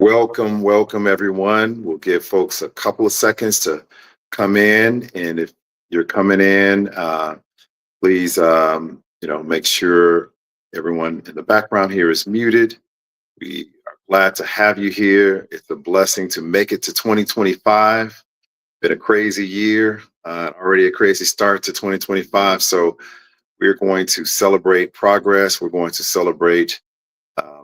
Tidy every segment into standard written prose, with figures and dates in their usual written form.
Welcome everyone. We'll give folks a couple of seconds to come in, and if you're coming in, please, make sure everyone in the background here is muted. We are glad to have you here. It's a blessing to make it to 2025. Been a crazy year, already a crazy start to 2025. So we're going to celebrate progress. We're going to celebrate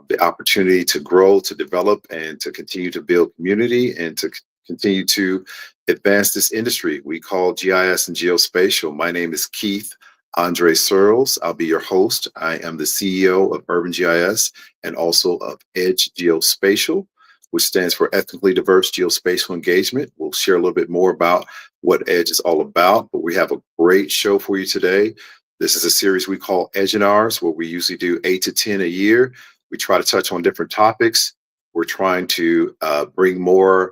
the opportunity to grow, to develop, and to continue to build community and to continue to advance this industry we call GIS and geospatial. My name is Keith Andre Searles. I'll be your host. I am the CEO of Urban GIS and also of Edge Geospatial, which stands for Ethnically Diverse Geospatial Engagement. We'll share a little bit more about what Edge is all about, but we have a great show for you today. This is a series we call Edginars, where we usually do 8 to 10 a year. We try to touch on different topics. We're trying to bring more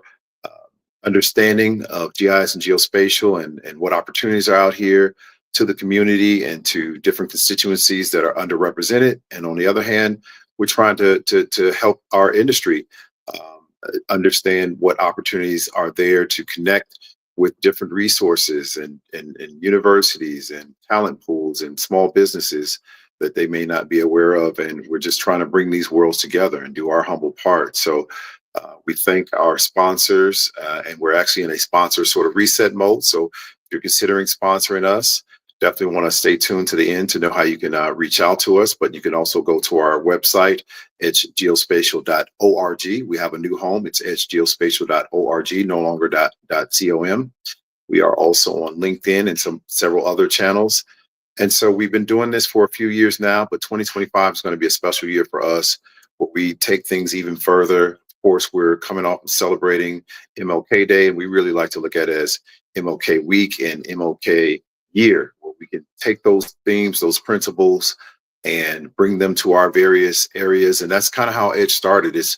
understanding of GIS and geospatial and what opportunities are out here to the community and to different constituencies that are underrepresented. And on the other hand, we're trying to help our industry understand what opportunities are there to connect with different resources and universities and talent pools and small businesses that they may not be aware of. And we're just trying to bring these worlds together and do our humble part. So we thank our sponsors, and we're actually in a sponsor sort of reset mode. So if you're considering sponsoring us, definitely want to stay tuned to the end to know how you can reach out to us. But you can also go to our website, edgegeospatial.org. We have a new home. It's edgegeospatial.org, no longer .com. We are also on LinkedIn and several other channels. And so we've been doing this for a few years now, but 2025 is going to be a special year for us where we take things even further. Of course, we're coming off and celebrating MLK Day, and we really like to look at it as MLK Week and MLK Year, where we can take those themes, those principles, and bring them to our various areas. And that's kind of how Edge started. It's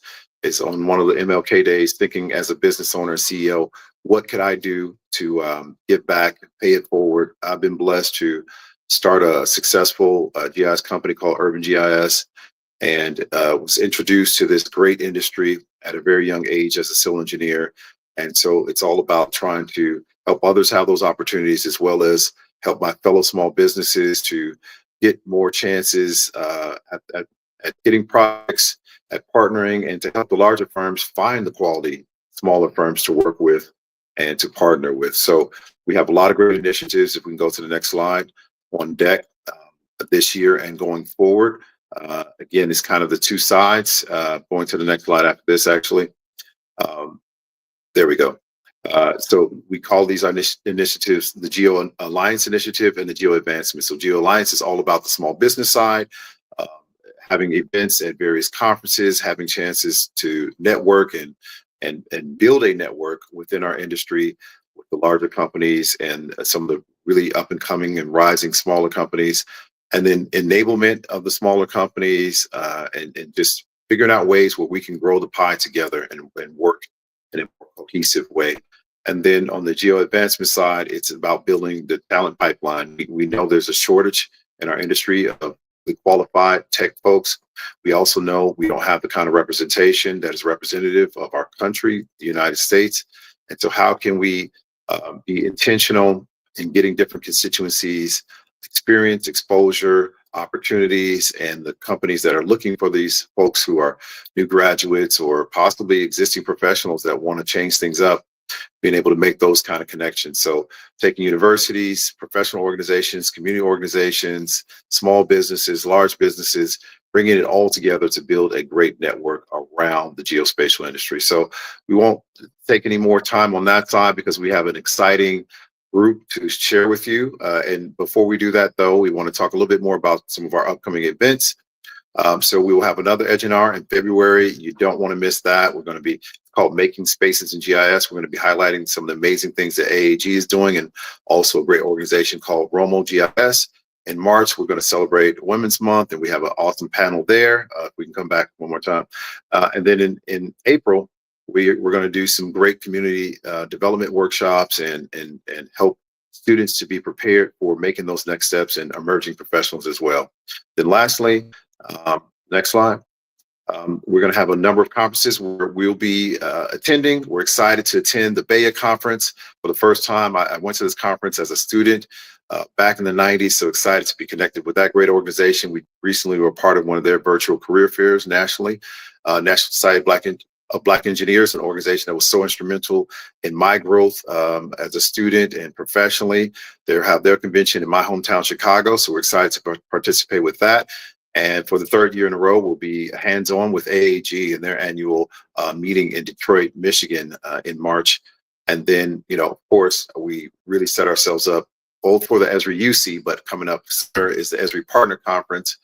on one of the MLK days, thinking as a business owner and CEO, what could I do to give back, pay it forward? I've been blessed to start a successful GIS company called Urban GIS, and was introduced to this great industry at a very young age as a civil engineer. And so it's all about trying to help others have those opportunities, as well as help my fellow small businesses to get more chances at getting projects, at partnering, and to help the larger firms find the quality smaller firms to work with and to partner with. So we have a lot of great initiatives. If we can go to the next slide, on deck this year and going forward. Again, it's kind of the two sides. Going to the next slide after this, actually. There we go. So we call these initiatives the Geo Alliance Initiative and the Geo Advancement. So Geo Alliance is all about the small business side, having events at various conferences, having chances to network and build a network within our industry with the larger companies and some of the really up and coming and rising smaller companies, and then enablement of the smaller companies, and just figuring out ways where we can grow the pie together and work in a more cohesive way. And then on the geo advancement side, it's about building the talent pipeline. We know there's a shortage in our industry of the qualified tech folks. We also know we don't have the kind of representation that is representative of our country, the United States. And so how can we be intentional in getting different constituencies, experience, exposure, opportunities, and the companies that are looking for these folks who are new graduates or possibly existing professionals that want to change things up, being able to make those kind of connections. So taking universities, professional organizations, community organizations, small businesses, large businesses, bringing it all together to build a great network around the geospatial industry. So we won't take any more time on that side because we have an exciting group to share with you. And before we do that, though, we want to talk a little bit more about some of our upcoming events. So we will have another Edginar in February. You don't want to miss that. We're going to be called Making Spaces in GIS. We're going to be highlighting some of the amazing things that AAG is doing, and also a great organization called Romo GIS. In March, we're going to celebrate Women's Month, and we have an awesome panel there. If we can come back one more time. And then in April, we're going to do some great community development workshops and help students to be prepared for making those next steps and emerging professionals as well. Then lastly, next slide. We're going to have a number of conferences where we'll be attending. We're excited to attend the BEA conference for the first time. I went to this conference as a student back in the 90s, so excited to be connected with that great organization. We recently were part of one of their virtual career fairs nationally, National Society of Black Engineers, an organization that was so instrumental in my growth as a student and professionally. They have their convention in my hometown, Chicago, so we're excited to participate with that. And for the third year in a row, we'll be hands-on with AAG in their annual meeting in Detroit, Michigan in March. And then, of course, we really set ourselves up both for the Esri UC, but coming up is the Esri Partner Conference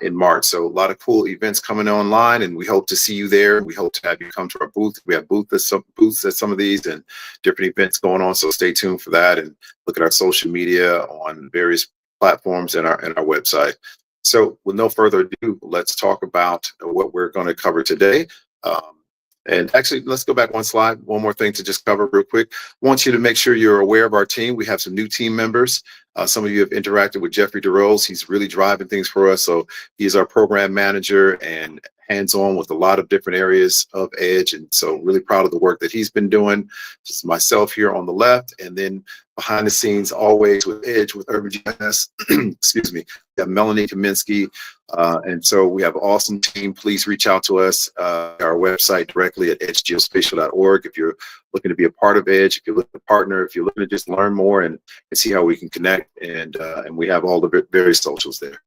in March. So a lot of cool events coming online, and we hope to see you there. We hope to have you come to our booth. We have booths at some of these and different events going on. So stay tuned for that and look at our social media on various platforms and our website. So with no further ado, let's talk about what we're going to cover today. And actually, let's go back one slide. One more thing to just cover real quick. I want you to make sure you're aware of our team. We have some new team members. Some of you have interacted with Jeffrey DeRose. He's really driving things for us. So he's our program manager and hands-on with a lot of different areas of Edge. And so really proud of the work that he's been doing. Just myself here on the left, and then behind the scenes, always with Edge, with Urban GIS, excuse me, we have Melanie Kaminsky. And so we have an awesome team. Please reach out to us, our website directly at edgegeospatial.org. If you're looking to be a part of Edge, if you're looking to partner, if you're looking to just learn more and see how we can connect, and we have all the various socials there.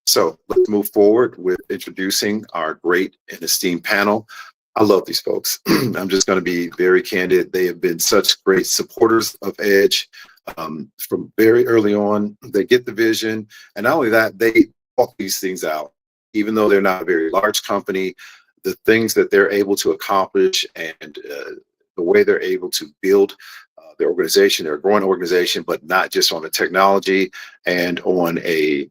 So let's move forward with introducing our great and esteemed panel. I love these folks. I'm just going to be very candid. They have been such great supporters of Edge from very early on. They get the vision, and not only that, they talk these things out. Even though they're not a very large company, the things that they're able to accomplish and the way they're able to build their organization, they're a growing organization, but not just on the technology and on a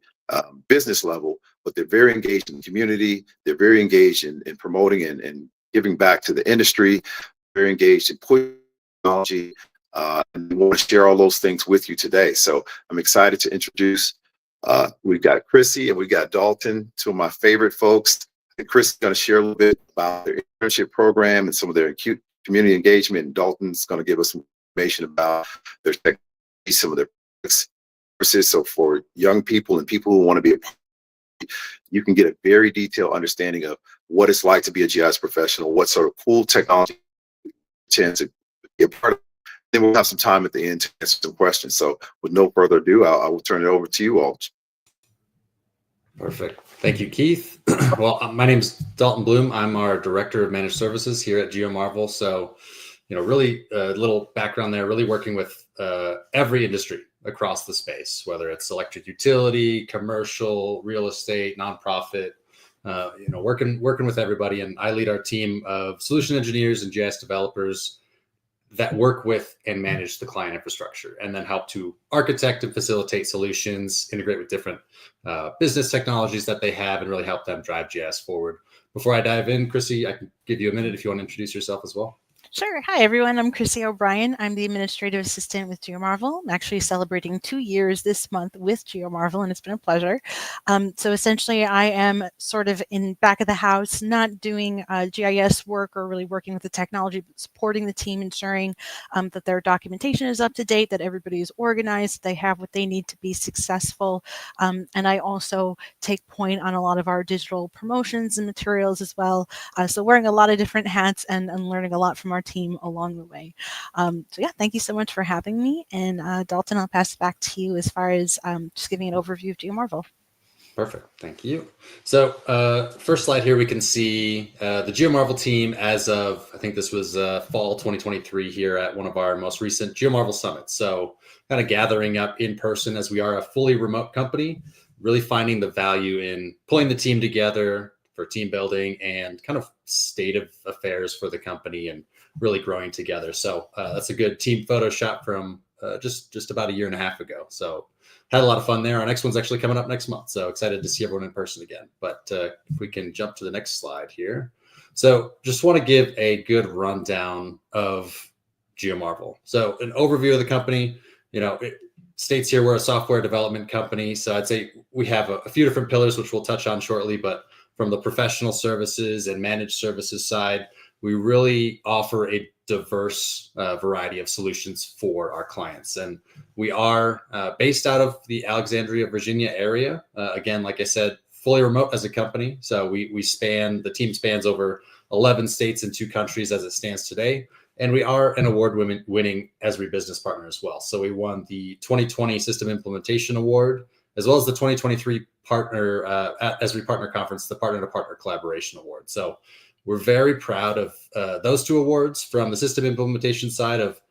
business level, but they're very engaged in the community. They're very engaged in promoting and giving back to the industry, very engaged in pushing technology, and we want to share all those things with you today. So I'm excited to introduce, we've got Chrissy and we've got Dalton, two of my favorite folks. And Chris is going to share a little bit about their internship program and some of their acute community engagement. And Dalton's going to give us some information about their technology, some of their services. So for young people and people who want to be a part, you can get a very detailed understanding of what it's like to be a GIS professional, what sort of cool technology tends to be a part of. Then we'll have some time at the end to answer some questions. So with no further ado, I will turn it over to you all. Perfect. Thank you, Keith. Well, my name is Dalton Bloom. I'm our Director of Managed Services here at GeoMarvel. So, really a little background there, really working with every industry across the space, whether it's electric utility, commercial, real estate, nonprofit, working with everybody. And I lead our team of solution engineers and GIS developers that work with and manage the client infrastructure, and then help to architect and facilitate solutions, integrate with different business technologies that they have, and really help them drive GIS forward. Before I dive in, Chrissy, I can give you a minute if you want to introduce yourself as well. Sure. Hi, everyone. I'm Chrissy O'Brien. I'm the administrative assistant with GeoMarvel. I'm actually celebrating 2 years this month with GeoMarvel, and it's been a pleasure. So essentially, I am sort of in back of the house, not doing GIS work or really working with the technology, but supporting the team, ensuring that their documentation is up to date, that everybody is organized, they have what they need to be successful. And I also take point on a lot of our digital promotions and materials as well. So wearing a lot of different hats and learning a lot from our team along the way. So yeah, thank you so much for having me. And Dalton, I'll pass it back to you as far as just giving an overview of GeoMarvel. Perfect. Thank you. So first slide here, we can see the GeoMarvel team as of, I think this was fall 2023 here at one of our most recent GeoMarvel summits. So kind of gathering up in person, as we are a fully remote company, really finding the value in pulling the team together for team building and kind of state of affairs for the company and really growing together. So that's a good team photo shot from just about 1.5 years ago. So had a lot of fun there. Our next one's actually coming up next month. So excited to see everyone in person again. But if we can jump to the next slide here. So just want to give a good rundown of GeoMarvel. So an overview of the company, it states here we're a software development company. So I'd say we have a few different pillars, which we'll touch on shortly, but from the professional services and managed services side, we really offer a diverse variety of solutions for our clients. And we are based out of the Alexandria, Virginia area. Again, like I said, fully remote as a company. So the team spans over 11 states and 2 countries as it stands today. And we are an award-winning Esri business partner as well. So we won the 2020 System Implementation Award, as well as the 2023 Partner at Esri Partner Conference, the Partner to Partner Collaboration Award. So we're very proud of those 2 awards from the system implementation side of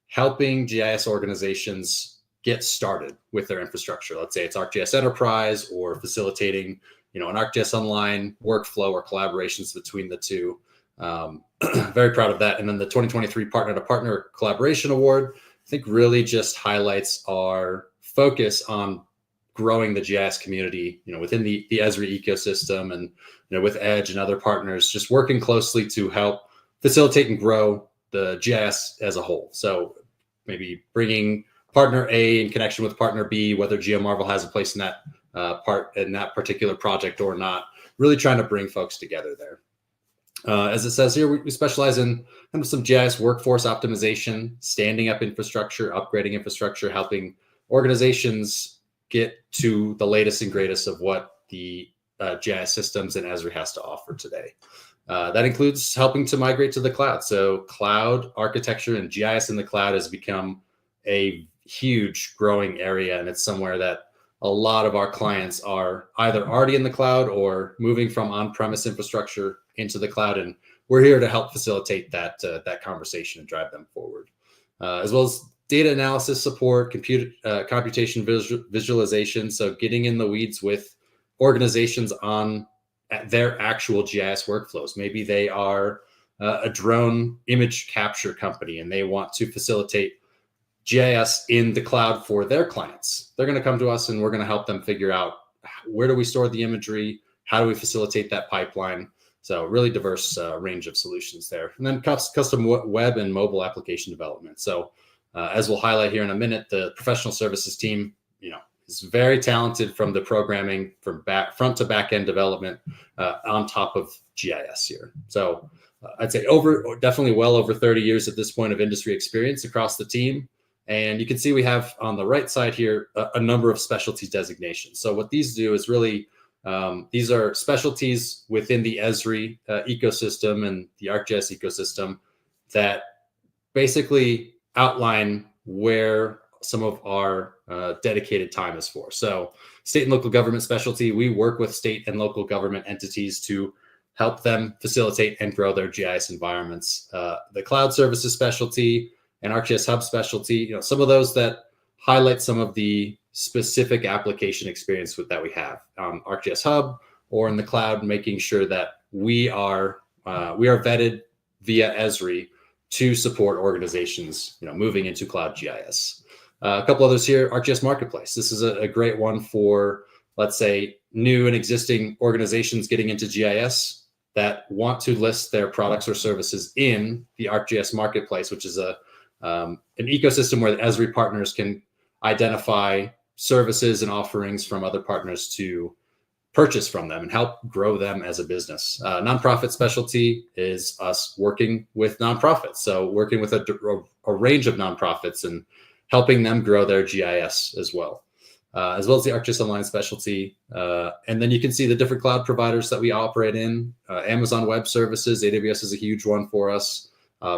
helping GIS organizations get started with their infrastructure. Let's say it's ArcGIS Enterprise or facilitating, an ArcGIS Online workflow or collaborations between the 2. Very proud of that. And then the 2023 Partner to Partner Collaboration Award, I think really just highlights our focus on growing the GIS community, within the Esri ecosystem and, with Edge and other partners, just working closely to help facilitate and grow the GIS as a whole. So maybe bringing partner A in connection with partner B, whether GeoMarvel has a place in that particular project or not, really trying to bring folks together there. As it says here, we specialize in kind of some GIS workforce optimization, standing up infrastructure, upgrading infrastructure, helping organizations get to the latest and greatest of what the GIS systems and Esri has to offer today. That includes helping to migrate to the cloud. So cloud architecture and GIS in the cloud has become a huge growing area, and it's somewhere that a lot of our clients are either already in the cloud or moving from on-premise infrastructure into the cloud, and we're here to help facilitate that conversation and drive them forward, as well as data analysis support, computation visualization. So getting in the weeds with organizations on their actual GIS workflows. Maybe they are a drone image capture company and they want to facilitate GIS in the cloud for their clients. They're going to come to us and we're going to help them figure out where do we store the imagery? How do we facilitate that pipeline? So really diverse range of solutions there. And then custom web and mobile application development. So as we'll highlight here in a minute, the professional services team, is very talented from the programming, from front to back end development on top of GIS here. So I'd say definitely well over 30 years at this point of industry experience across the team. And you can see we have on the right side here a number of specialties designations. So what these do is really, these are specialties within the Esri ecosystem and the ArcGIS ecosystem that basically outline where some of our dedicated time is for. So state and local government specialty, we work with state and local government entities to help them facilitate and grow their GIS environments. The cloud services specialty and ArcGIS Hub specialty, some of those that highlight some of the specific application experience that we have on ArcGIS Hub or in the cloud, making sure that we are vetted via Esri to support organizations, moving into cloud GIS. A couple others here, ArcGIS Marketplace. This is a great one for, let's say, new and existing organizations getting into GIS that want to list their products or services in the ArcGIS Marketplace, which is an ecosystem where the Esri partners can identify services and offerings from other partners to purchase from them and help grow them as a business. Nonprofit specialty is us working with nonprofits. So working with a range of nonprofits and helping them grow their GIS as well as the ArcGIS Online specialty. And then you can see the different cloud providers that we operate in. Amazon Web Services, AWS is a huge one for us,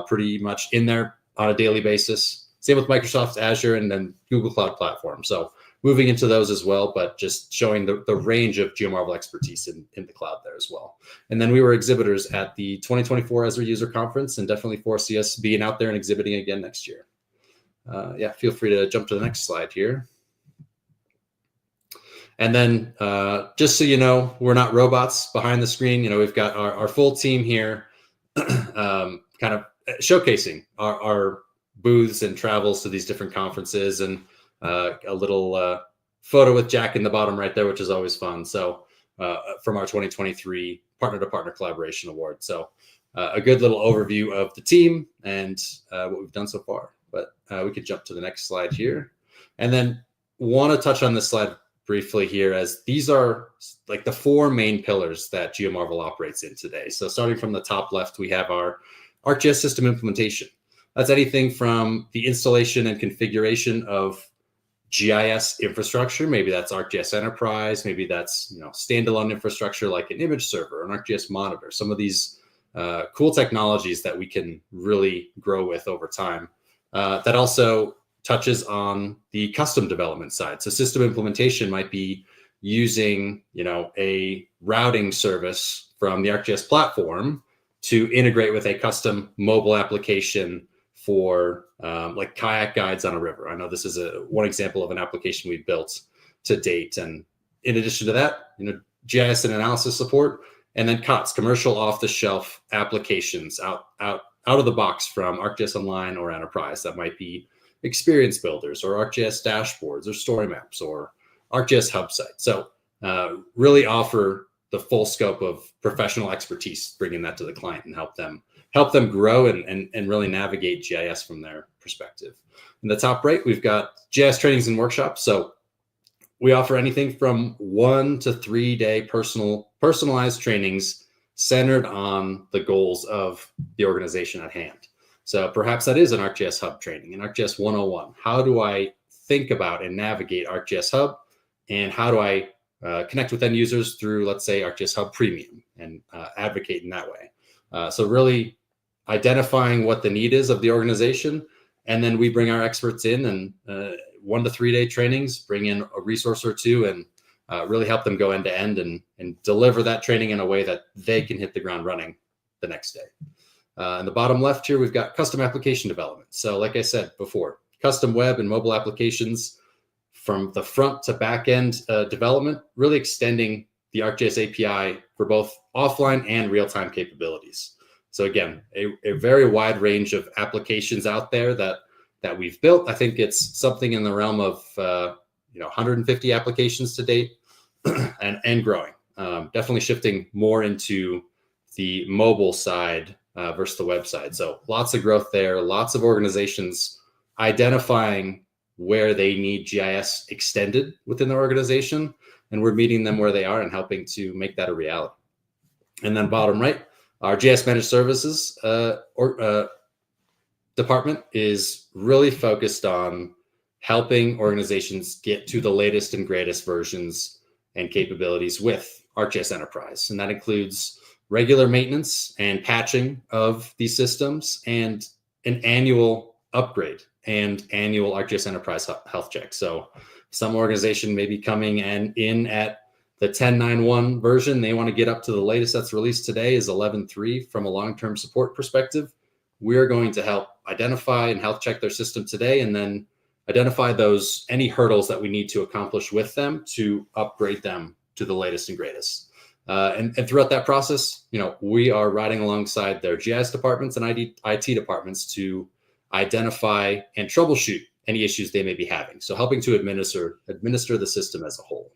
pretty much in there on a daily basis. Same with Microsoft Azure and then Google Cloud Platform. So moving into those as well, but just showing the range of GeoMarvel expertise in the cloud there as well. And then we were exhibitors at the 2024 Esri User Conference and definitely foresee us being out there and exhibiting again next year. Feel free to jump to the next slide here. And then just so you know, we're not robots behind the screen. We've got our full team here kind of showcasing our booths and travels to these different conferences, and a little photo with Jack in the bottom right there, which is always fun. So from our 2023 Partner to Partner Collaboration Award. So a good little overview of the team and what we've done so far. But we could jump to the next slide here. And then want to touch on this slide briefly here, as these are like the four main pillars that GeoMarvel operates in today. So starting from the top left, we have our ArcGIS system implementation. That's anything from the installation and configuration of GIS infrastructure. Maybe that's ArcGIS Enterprise. Maybe that's standalone infrastructure like an image server, an ArcGIS monitor. Some of these cool technologies that we can really grow with over time. That also touches on the custom development side. So system implementation might be using a routing service from the ArcGIS platform to integrate with a custom mobile application for like kayak guides on a river. I know this is one example of an application we've built to date. And in addition to that, GIS and analysis support, and then COTS, commercial off-the-shelf applications out of the box from ArcGIS Online or Enterprise. That might be experience builders or ArcGIS dashboards or story maps or ArcGIS hub site. So really offer the full scope of professional expertise, bringing that to the client and help them grow and really navigate GIS from their perspective. In the top right, we've got GIS trainings and workshops. So we offer anything from 1 to 3 day personalized trainings centered on the goals of the organization at hand. So perhaps that is an ArcGIS Hub training, an ArcGIS 101. How do I think about and navigate ArcGIS Hub? And how do I connect with end users through, let's say, ArcGIS Hub Premium and advocate in that way? So really identifying what the need is of the organization. And then we bring our experts in and 1 to 3 day trainings, bring in a resource or two and really help them go end to end and deliver that training in a way that they can hit the ground running the next day. In the bottom left here, we've got custom application development. So like I said before, custom web and mobile applications from the front to back end development, really extending the ArcGIS API for both offline and real-time capabilities. So again, a very wide range of applications out there that we've built. I think it's something in the realm of 150 applications to date and growing. Definitely shifting more into the mobile side versus the website. So lots of growth there, lots of organizations identifying where they need GIS extended within their organization, and we're meeting them where they are and helping to make that a reality. And then bottom right, our GIS managed services department is really focused on helping organizations get to the latest and greatest versions and capabilities with ArcGIS Enterprise. And that includes regular maintenance and patching of these systems and an annual upgrade and annual ArcGIS Enterprise health check. So some organization may be coming in at the 10.9.1 version. They want to get up to the latest that's released today is 11.3 from a long-term support perspective. We're going to help identify and health check their system today and then identify any hurdles that we need to accomplish with them to upgrade them to the latest and greatest. And throughout that process, we are riding alongside their GIS departments and IT departments to identify and troubleshoot any issues they may be having. So helping to administer the system as a whole.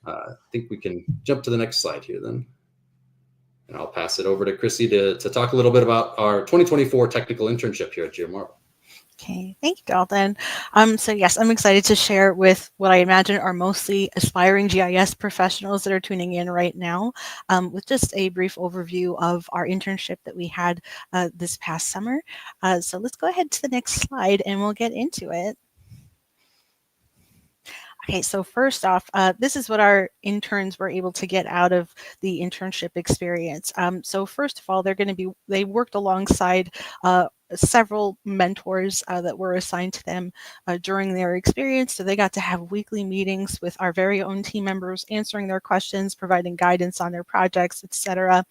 I think we can jump to the next slide here then. And I'll pass it over to Chrissy to talk a little bit about our 2024 technical internship here at GeoMarvel. Okay, thank you, Dalton. So yes, I'm excited to share with what I imagine are mostly aspiring GIS professionals that are tuning in right now with just a brief overview of our internship that we had this past summer. So let's go ahead to the next slide and we'll get into it. Okay, so first off, this is what our interns were able to get out of the internship experience. So first of all, they worked alongside several mentors that were assigned to them during their experience. So they got to have weekly meetings with our very own team members, answering their questions, providing guidance on their projects, etc.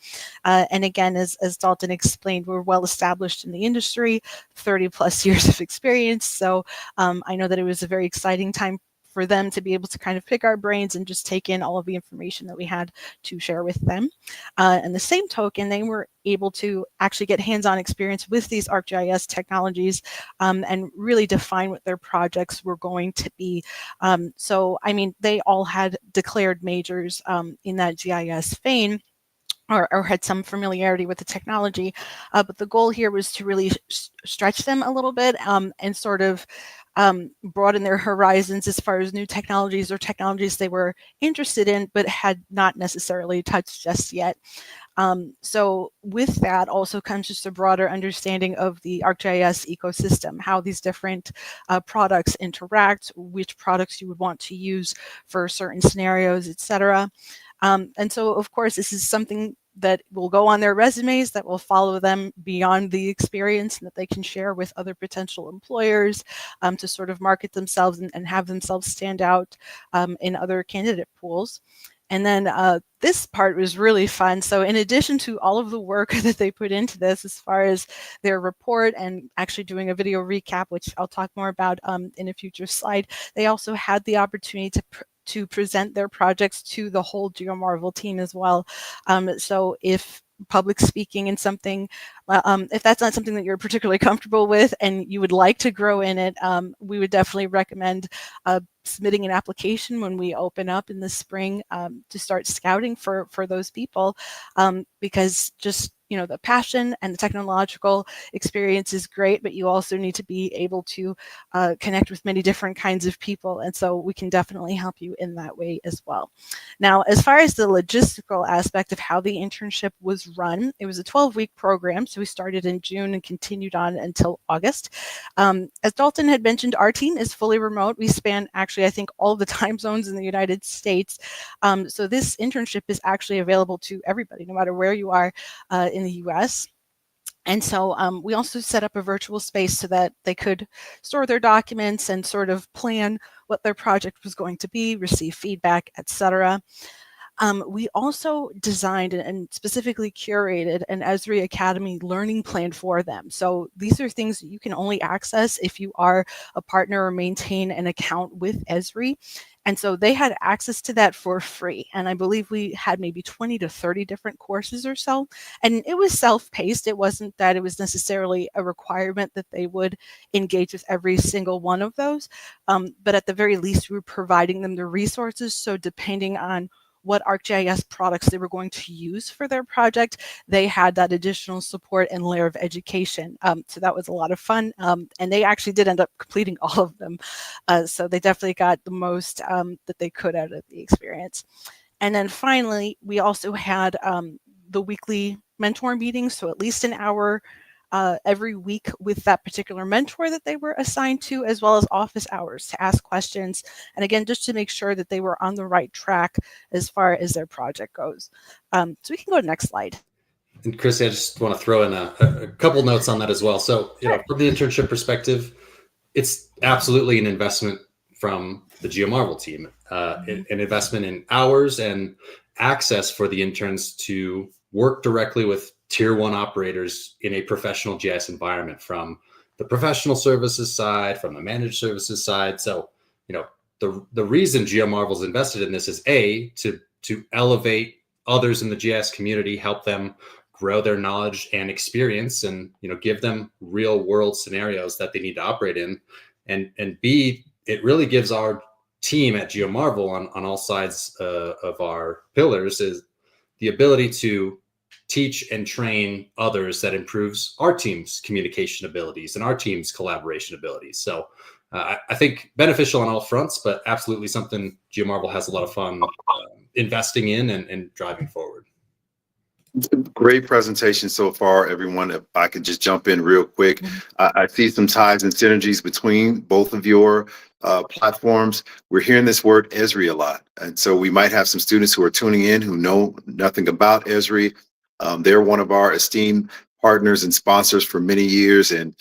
And again, as Dalton explained, we're well established in the industry, 30 plus years of experience. So I know that it was a very exciting time for them to be able to kind of pick our brains and just take in all of the information that we had to share with them. And the same token, they were able to actually get hands-on experience with these ArcGIS technologies and really define what their projects were going to be. So, I mean, they all had declared majors in that GIS vein, or had some familiarity with the technology. But the goal here was to really stretch them a little bit and sort of broaden their horizons as far as new technologies or technologies they were interested in, but had not necessarily touched just yet. So with that also comes just a broader understanding of the ArcGIS ecosystem, how these different products interact, which products you would want to use for certain scenarios, etc. And so, of course, this is something that will go on their resumes, that will follow them beyond the experience, and that they can share with other potential employers to sort of market themselves and have themselves stand out in other candidate pools. And then this part was really fun. So in addition to all of the work that they put into this, as far as their report and actually doing a video recap, which I'll talk more about in a future slide, they also had the opportunity to present their projects to the whole GeoMarvel team as well. So if public speaking in something, if that's not something that you're particularly comfortable with and you would like to grow in it, we would definitely recommend submitting an application when we open up in the spring to start scouting for those people, because just the passion and the technological experience is great, but you also need to be able to connect with many different kinds of people, and so we can definitely help you in that way as well. Now, as far as the logistical aspect of how the internship was run, it was a 12-week program, so we started in June and continued on until August. As Dalton had mentioned, our team is fully remote. We span actually, I think, all of the time zones in the United States. So this internship is actually available to everybody, no matter where you are in the US. And so we also set up a virtual space so that they could store their documents and sort of plan what their project was going to be, receive feedback, etc. We also designed and specifically curated an Esri Academy learning plan for them. So these are things that you can only access if you are a partner or maintain an account with Esri. And so they had access to that for free. And I believe we had maybe 20 to 30 different courses or so. And it was self-paced. It wasn't that it was necessarily a requirement that they would engage with every single one of those. But at the very least, we were providing them the resources. So depending on what ArcGIS products they were going to use for their project, they had that additional support and layer of education. So that was a lot of fun. And they actually did end up completing all of them. So they definitely got the most that they could out of the experience. And then finally, we also had the weekly mentor meetings, so at least an hour every week with that particular mentor that they were assigned to, as well as office hours to ask questions. And again, just to make sure that they were on the right track as far as their project goes. So we can go to the next slide. And Chrissy, I just want to throw in a couple notes on that as well. So, from the internship perspective, it's absolutely an investment from the GeoMarvel team, an investment in hours and access for the interns to work directly with tier one operators in a professional GIS environment, from the professional services side, from the managed services side. So, the reason GeoMarvel's invested in this is to elevate others in the GIS community, help them grow their knowledge and experience, and give them real world scenarios that they need to operate in, and B, it really gives our team at GeoMarvel on all sides of our pillars is the ability to teach and train others that improves our team's communication abilities and our team's collaboration abilities. So I think beneficial on all fronts, but absolutely something GeoMarvel has a lot of fun investing in and driving forward. Great presentation so far, everyone. If I could just jump in real quick, I see some ties and synergies between both of your platforms. We're hearing this word Esri a lot, and so we might have some students who are tuning in who know nothing about Esri. They're one of our esteemed partners and sponsors for many years, and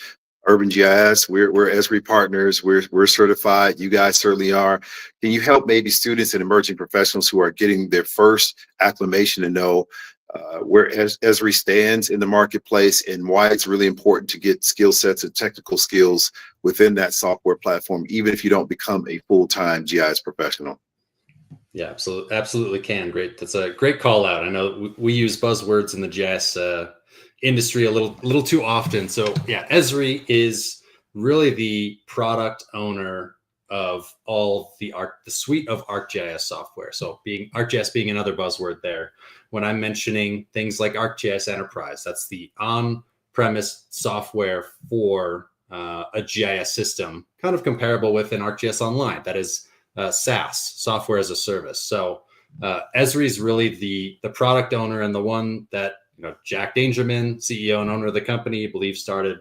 Urban GIS, we're Esri partners. We're certified. You guys certainly are. Can you help maybe students and emerging professionals who are getting their first acclimation to know where Esri stands in the marketplace and why it's really important to get skill sets and technical skills within that software platform, even if you don't become a full-time GIS professional? Yeah, absolutely can. Great. That's a great call out. I know we use buzzwords in the GIS industry a little too often. So yeah, Esri is really the product owner of all the suite of ArcGIS software. So ArcGIS being another buzzword there. When I'm mentioning things like ArcGIS Enterprise, that's the on-premise software for a GIS system, kind of comparable with an ArcGIS Online, that is SaaS, software as a service. So Esri is really the product owner, and the one that Jack Dangerman, CEO and owner of the company, I believe started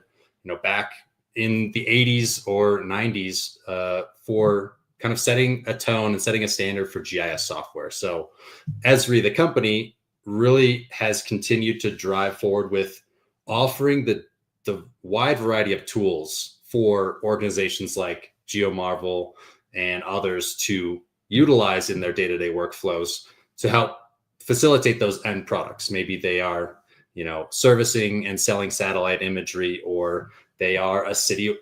back in the 80s or 90s for kind of setting a tone and setting a standard for GIS software. So Esri, the company, really has continued to drive forward with offering the wide variety of tools for organizations like GeoMarvel and others to utilize in their day-to-day workflows to help facilitate those end products. Maybe they are, servicing and selling satellite imagery, or they are a city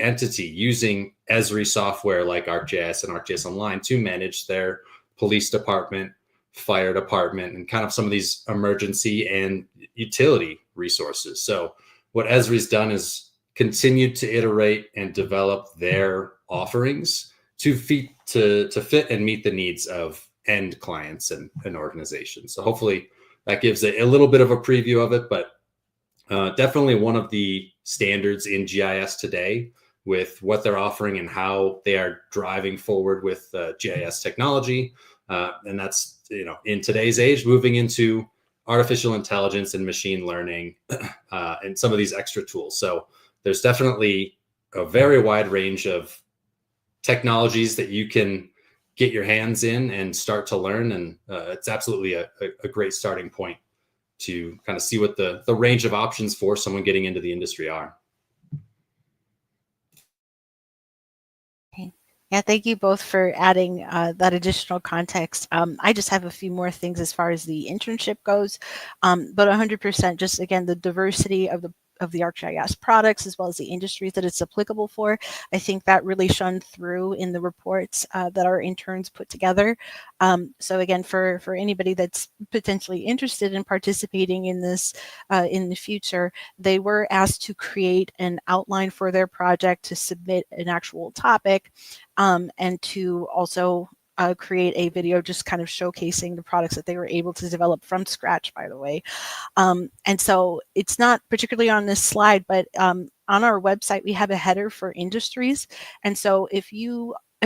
entity using Esri software like ArcGIS and ArcGIS Online to manage their police department, fire department, and kind of some of these emergency and utility resources. So what Esri's done is continued to iterate and develop their offerings to fit and meet the needs of end clients and organizations. So hopefully that gives a little bit of a preview of it, but definitely one of the standards in GIS today with what they're offering and how they are driving forward with GIS technology. And that's, in today's age, moving into artificial intelligence and machine learning and some of these extra tools. So there's definitely a very wide range of technologies that you can get your hands in and start to learn. And it's absolutely a great starting point to kind of see what the range of options for someone getting into the industry are. Yeah, thank you both for adding that additional context. I just have a few more things as far as the internship goes, but 100% just, again, the diversity of the ArcGIS products as well as the industries that it's applicable for. I think that really shone through in the reports that our interns put together. So again, for anybody that's potentially interested in participating in this in the future, they were asked to create an outline for their project, to submit an actual topic, and to also create a video just kind of showcasing the products that they were able to develop from scratch, by the way. And so it's not particularly on this slide, but on our website, we have a header for industries. And so if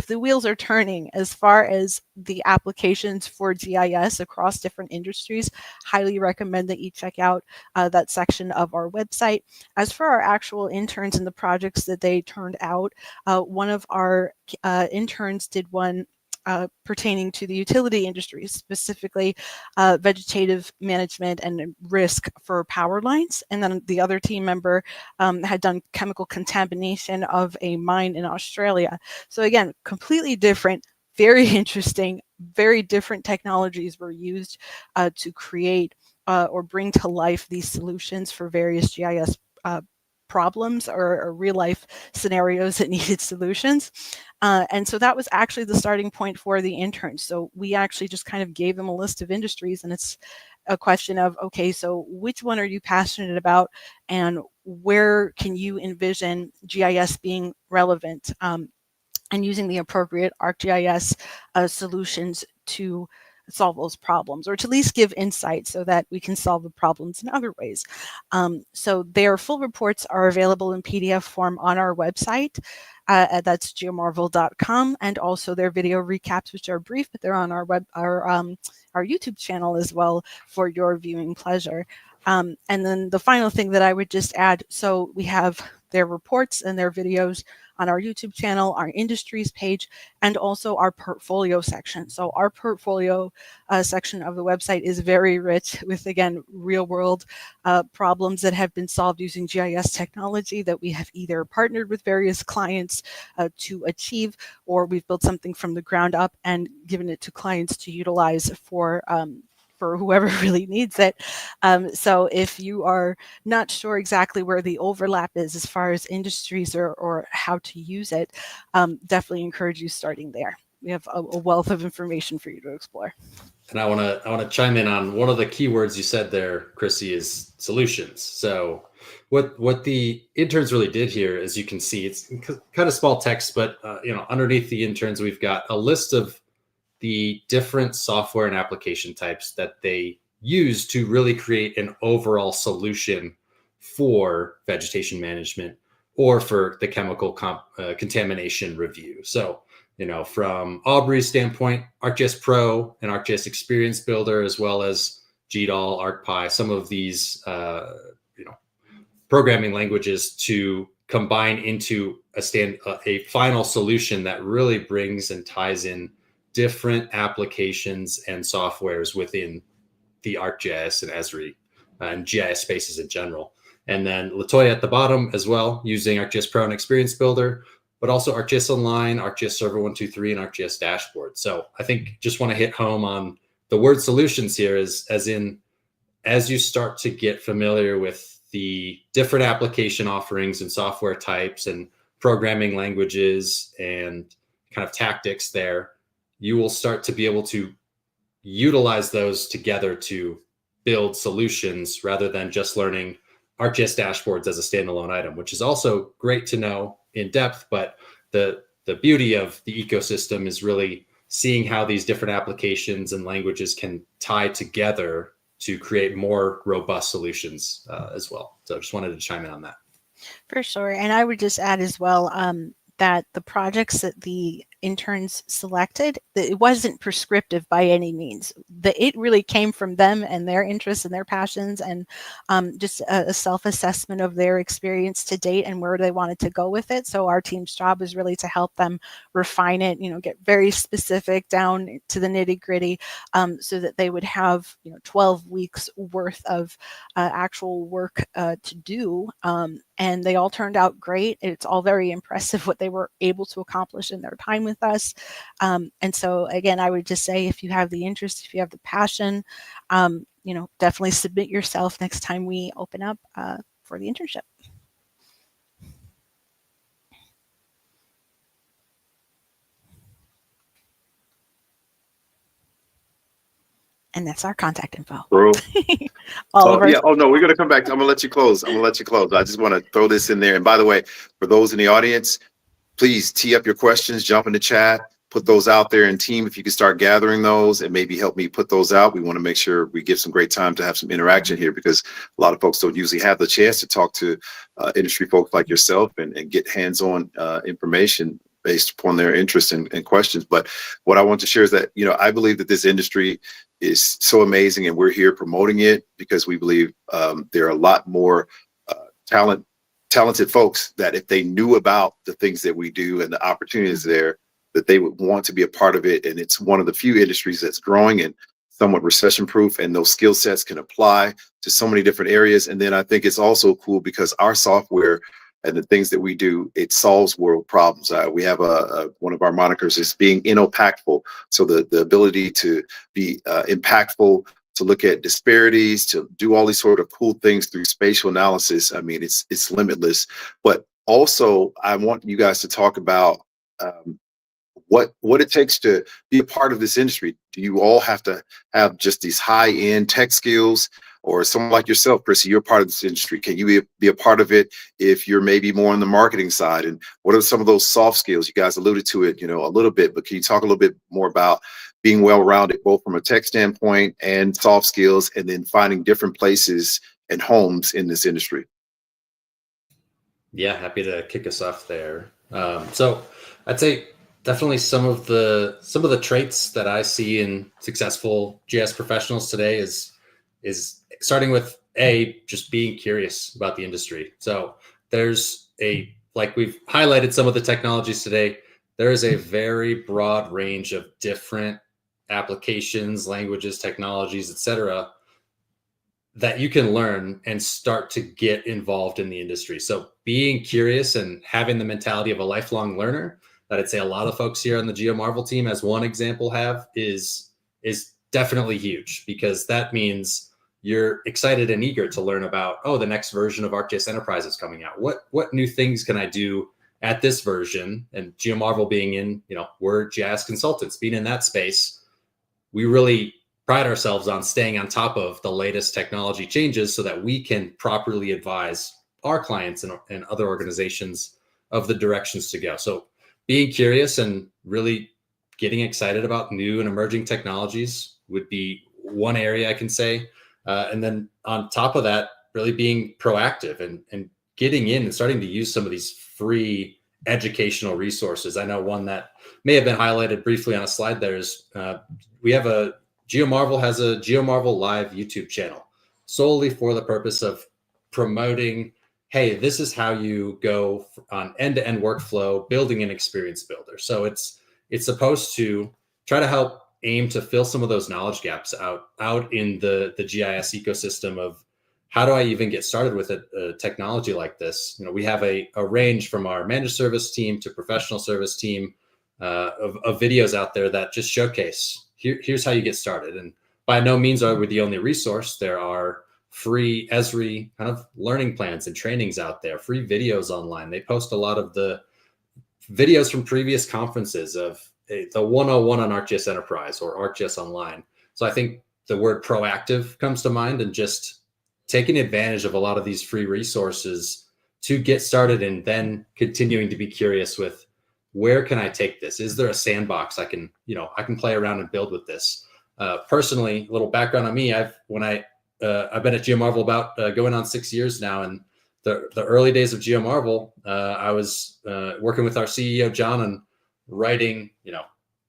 the wheels are turning as far as the applications for GIS across different industries, highly recommend that you check out that section of our website. As for our actual interns and the projects that they turned out, one of our interns did one pertaining to the utility industry, specifically vegetative management and risk for power lines. And then the other team member had done chemical contamination of a mine in Australia. So again, completely different, very interesting, very different technologies were used to create or bring to life these solutions for various GIS problems or real life scenarios that needed solutions. And so that was actually the starting point for the interns. So we actually just kind of gave them a list of industries, and it's a question of, okay, so which one are you passionate about and where can you envision GIS being relevant, and using the appropriate ArcGIS solutions to solve those problems, or to at least give insight so that we can solve the problems in other ways. So their full reports are available in PDF form on our website. That's geomarvel.com, and also their video recaps, which are brief, but they're on our YouTube channel as well for your viewing pleasure. And then the final thing that I would just add, so we have their reports and their videos on our YouTube channel, our industries page, and also our portfolio section. So our portfolio section of the website is very rich with, again, real world problems that have been solved using GIS technology that we have either partnered with various clients to achieve, or we've built something from the ground up and given it to clients to utilize for whoever really needs it. So if you are not sure exactly where the overlap is as far as industries or how to use it, definitely encourage you starting there. We have a wealth of information for you to explore. And I want to chime in on one of the keywords you said there, Chrissy, is solutions. So what the interns really did here, as you can see, it's kind of small text, but underneath the interns, we've got a list of the different software and application types that they use to really create an overall solution for vegetation management or for the chemical contamination review. So, from Aubrey's standpoint, ArcGIS Pro and ArcGIS Experience Builder, as well as GDAL, ArcPy, some of these, programming languages to combine into a final solution that really brings and ties in different applications and softwares within the ArcGIS and Esri and GIS spaces in general. And then Latoya at the bottom as well, using ArcGIS Pro and Experience Builder, but also ArcGIS Online, ArcGIS Server 123, and ArcGIS Dashboard. So I think just want to hit home on the word solutions here, as you start to get familiar with the different application offerings and software types and programming languages and kind of tactics there, you will start to be able to utilize those together to build solutions rather than just learning ArcGIS dashboards as a standalone item, which is also great to know in depth. But the beauty of the ecosystem is really seeing how these different applications and languages can tie together to create more robust solutions as well. So just wanted to chime in on that. For sure. And I would just add as well that the projects that the interns selected, that it wasn't prescriptive by any means. It really came from them and their interests and their passions, and just a self-assessment of their experience to date and where they wanted to go with it. So our team's job was really to help them refine it, get very specific down to the nitty-gritty, so that they would have 12 weeks worth of actual work to do. And they all turned out great. It's all very impressive what they were able to accomplish in their time with us. And so again, I would just say, if you have the interest, if you have the passion, definitely submit yourself next time we open up for the internship. And that's our contact info. Bro. Yeah. Oh, no, we're going to come back. I'm going to let you close. I just want to throw this in there. And by the way, for those in the audience, please tee up your questions, jump in the chat, put those out there. And team, if you can start gathering those and maybe help me put those out. We want to make sure we give some great time to have some interaction here, because a lot of folks don't usually have the chance to talk to industry folks like yourself and get hands-on information based upon their interest and questions. But what I want to share is that, I believe that this industry is so amazing, and we're here promoting it because we believe there are a lot more talented folks that, if they knew about the things that we do and the opportunities there, that they would want to be a part of it. And it's one of the few industries that's growing and somewhat recession proof, and those skill sets can apply to so many different areas. And then I think it's also cool because our software and the things that we do, it solves world problems. We have one of our monikers is being impactful. So the ability to be impactful, to look at disparities, to do all these sort of cool things through spatial analysis. I mean, it's limitless. But also, I want you guys to talk about what it takes to be a part of this industry. Do you all have to have just these high-end tech skills? Or someone like yourself, Chrissy, you're part of this industry. Can you be a part of it if you're maybe more on the marketing side? And what are some of those soft skills? You guys alluded to it, a little bit, but can you talk a little bit more about being well-rounded, both from a tech standpoint and soft skills, and then finding different places and homes in this industry? Yeah, happy to kick us off there. So I'd say definitely some of the traits that I see in successful GIS professionals today is starting with just being curious about the industry. So there's like we've highlighted some of the technologies today, there is a very broad range of different applications, languages, technologies, etc., that you can learn and start to get involved in the industry. So being curious and having the mentality of a lifelong learner that I'd say a lot of folks here on the GeoMarvel team, as one example, have is definitely huge, because that means you're excited and eager to learn about, the next version of ArcGIS Enterprise is coming out. What new things can I do at this version? And GeoMarvel being in, we're GIS consultants, being in that space, we really pride ourselves on staying on top of the latest technology changes so that we can properly advise our clients and other organizations of the directions to go. So being curious and really getting excited about new and emerging technologies would be one area I can say. And then on top of that, really being proactive and getting in and starting to use some of these free educational resources. I know one that may have been highlighted briefly on a slide there is we have GeoMarvel has a GeoMarvel Live YouTube channel solely for the purpose of promoting, hey, this is how you go on end-to-end workflow, building an experience builder. So it's supposed to try to help aim to fill some of those knowledge gaps out in the GIS ecosystem of how do I even get started with a technology like this? You know, we have a range from our managed service team to professional service team of videos out there that just showcase here's how you get started. And by no means are we the only resource. There are free Esri kind of learning plans and trainings out there, free videos online. They post a lot of the videos from previous conferences of the 101 on ArcGIS Enterprise or ArcGIS Online. So I think the word proactive comes to mind, and just taking advantage of a lot of these free resources to get started and then continuing to be curious with where can I take this? Is there a sandbox I can play around and build with this? Personally, a little background on me, I've been at GeoMarvel about going on 6 years now, and the early days of GeoMarvel, I was working with our CEO John and writing,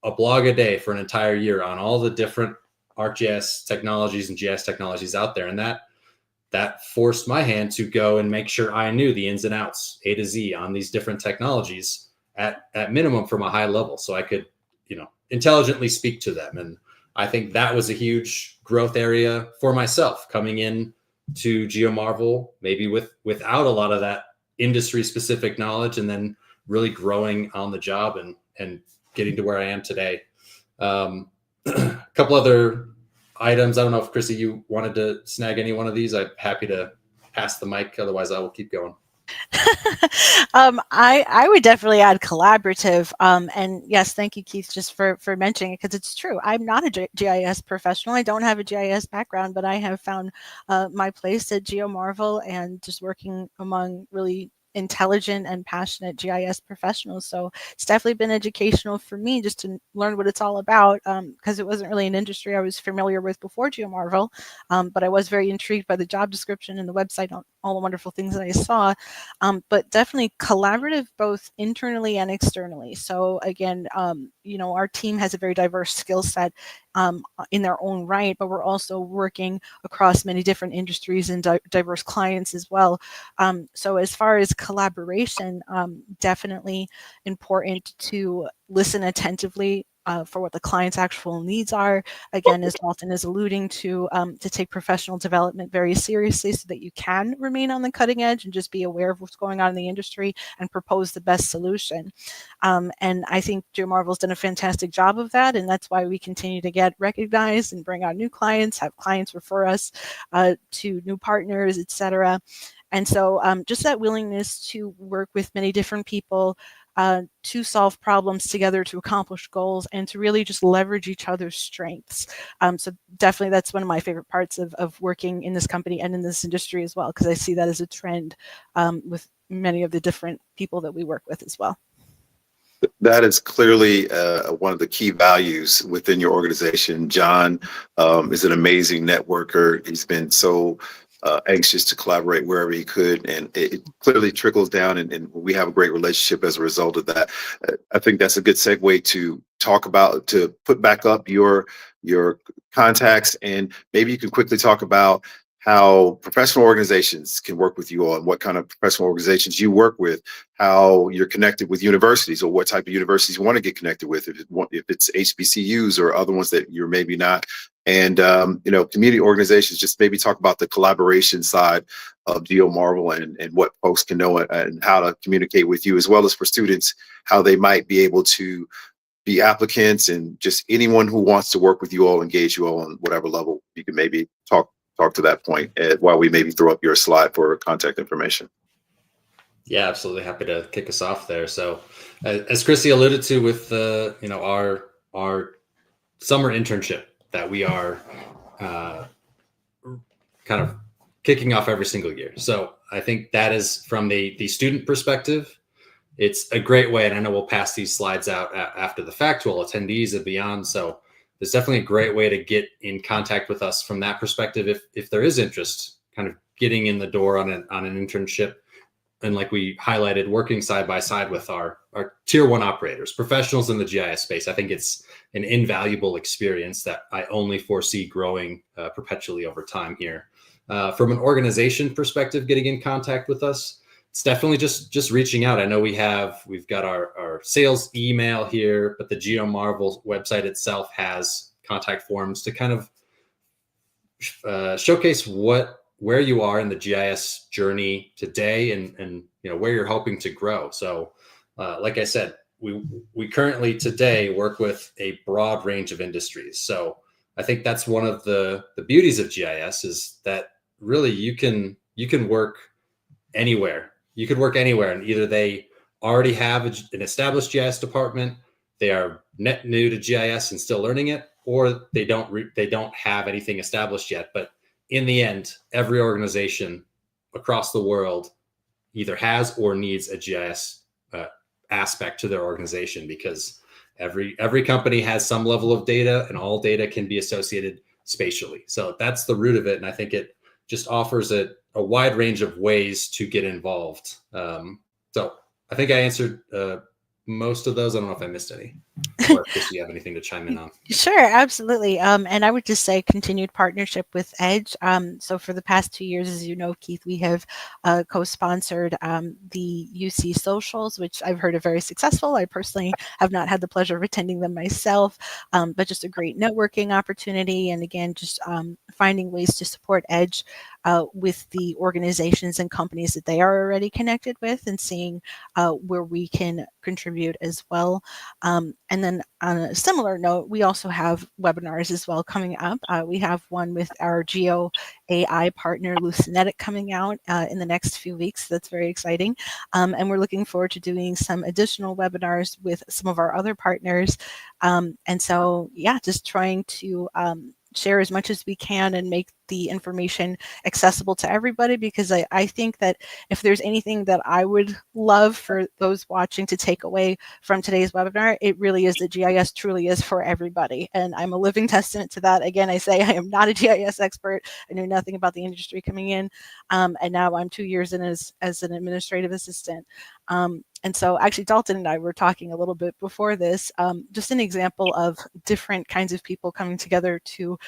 a blog a day for an entire year on all the different ArcGIS technologies and GIS technologies out there, and that forced my hand to go and make sure I knew the ins and outs, A to Z, on these different technologies at minimum from a high level, so I could, intelligently speak to them. And I think that was a huge growth area for myself coming in to GeoMarvel, maybe without a lot of that industry specific knowledge, and then really growing on the job and getting to where I am today. A couple other items. I don't know if Chrissy, you wanted to snag any one of these. I'm happy to pass the mic. Otherwise I will keep going. I would definitely add collaborative. And yes, thank you, Keith, just for mentioning it, because it's true. I'm not a GIS professional. I don't have a GIS background, but I have found my place at GeoMarvel and just working among really intelligent and passionate GIS professionals. So it's definitely been educational for me just to learn what it's all about, because it wasn't really an industry I was familiar with before GeoMarvel, but I was very intrigued by the job description and the website, all the wonderful things that I saw, but definitely collaborative both internally and externally. So again, our team has a very diverse skill set in their own right, but we're also working across many different industries and diverse clients as well. So as far as collaboration, definitely important to listen attentively for what the client's actual needs are. Again, as Dalton is alluding to take professional development very seriously so that you can remain on the cutting edge and just be aware of what's going on in the industry and propose the best solution. And I think GeoMarvel's done a fantastic job of that, and that's why we continue to get recognized and bring on new clients, have clients refer us to new partners, etc. And so just that willingness to work with many different people to solve problems together, to accomplish goals, and to really just leverage each other's strengths. So definitely that's one of my favorite parts of working in this company and in this industry as well, because I see that as a trend with many of the different people that we work with as well. That is clearly one of the key values within your organization. John is an amazing networker. He's been so anxious to collaborate wherever he could, and it clearly trickles down, and we have a great relationship as a result of that. I think that's a good segue to put back up your contacts, and maybe you can quickly talk about how professional organizations can work with you all, and what kind of professional organizations you work with, how you're connected with universities, or what type of universities you want to get connected with, if it's HBCUs or other ones that you're maybe not. And, community organizations, just maybe talk about the collaboration side of GeoMarvel and what folks can know and how to communicate with you, as well as for students, how they might be able to be applicants, and just anyone who wants to work with you all, engage you all on whatever level. You can maybe talk to that point while we maybe throw up your slide for contact information. Yeah, absolutely. Happy to kick us off there. So as Chrissy alluded to with our summer internship that we are kind of kicking off every single year. So I think that is from the student perspective, it's a great way. And I know we'll pass these slides out after the fact to all attendees and beyond. So there's definitely a great way to get in contact with us from that perspective. If there is interest, kind of getting in the door on an internship, and like we highlighted, working side by side with our tier one operators, professionals in the GIS space. I think it's an invaluable experience that I only foresee growing perpetually over time here. From an organization perspective, getting in contact with us, it's definitely just reaching out. I know we've got our sales email here, but the GeoMarvel website itself has contact forms to kind of showcase where you are in the GIS journey today, and where you're hoping to grow. So, like I said, we currently today work with a broad range of industries. So I think that's one of the beauties of GIS, is that really you can work anywhere. You could work anywhere, and either they already have an established GIS department, they are net new to GIS and still learning it, or they don't have anything established yet. But in the end, every organization across the world either has or needs a GIS aspect to their organization, because every company has some level of data, and all data can be associated spatially. So that's the root of it, and I think it just offers a wide range of ways to get involved. So I think I answered most of those. I don't know if I missed any. Or if you have anything to chime in on. Sure, absolutely. And I would just say continued partnership with Edge. So for the past 2 years, as you know, Keith, we have co-sponsored the UC socials, which I've heard are very successful. I personally have not had the pleasure of attending them myself, but just a great networking opportunity. And again, just finding ways to support Edge with the organizations and companies that they are already connected with, and seeing where we can contribute as well. And then on a similar note, we also have webinars as well coming up. We have one with our Geo AI partner, Lucinetic, coming out in the next few weeks. That's very exciting. And we're looking forward to doing some additional webinars with some of our other partners. And so, yeah, just trying to share as much as we can and make the information accessible to everybody, because I think that if there's anything that I would love for those watching to take away from today's webinar, it really is that GIS truly is for everybody. And I'm a living testament to that. Again, I say I am not a GIS expert. I knew nothing about the industry coming in. And now I'm 2 years in as an administrative assistant. And so actually Dalton and I were talking a little bit before this, just an example of different kinds of people coming together to